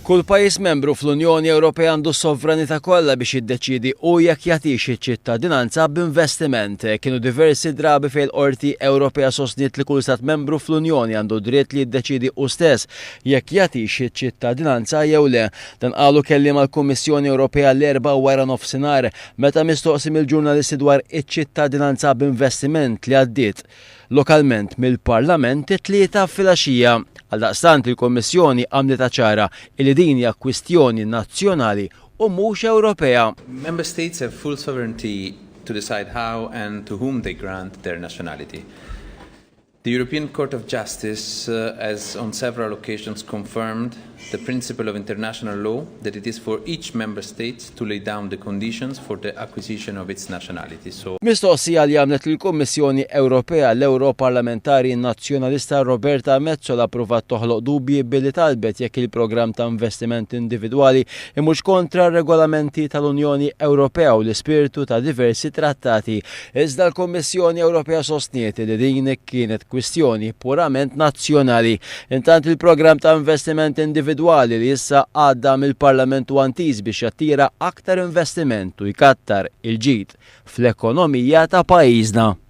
Kull pajjiż membru fl-Unjoni Ewropea għandu s-sovranità kollha biex jiddeċiedi u jekk jagħtix iċ-ċittadinanza b'investiment. Kienu diversi drabi fejn l-Qorti Ewropea sostniet li kull stat membru fl-Unjoni għandu dritt li jiddeċiedi hu stess jekk jagħtix iċ-ċittadinanza jew le. Dan qalu kelliem mal-Kummissjoni Ewropea l-erba' wara nofsinhar meta mistoqsi mill-ġurnalisti dwar iċ-ċittadinanza b'investiment li għaddiet lokalment mill-Parlament it-tlieta filgħaxija. Għaldaqstant il-Kommissjoni għamlet ċara li din hija kwistjoni nazzjonali u mhux Ewropea. Member states have full sovereignty to decide how and to whom they grant their nationality. The European Court of Justice has on several occasions confirmed the principle of international law that it is for each member state to lay down the conditions for the acquisition of its nationality. Mistoqsija li għamlet lill-Kummissjoni Ewropea l-Europarlamentari nazzjonalista Roberta Metsola provat toħloq dubji billi talbet jekk il-programm ta' investiment individwali imhux kontra r-regolamenti tal-Unjoni Ewropea u l-ispirtu ta' diversi trattati. Iżda l-Kummissjoni Ewropea sostniet li din kienet kwistjoni purament nazzjonali. Intant il-programm ta' investiment individwali li issa għadda mill-Parlament Wantiż biex jattira aktar investiment u jkattar il-ġid fl-ekonomija ta' pajjiżna.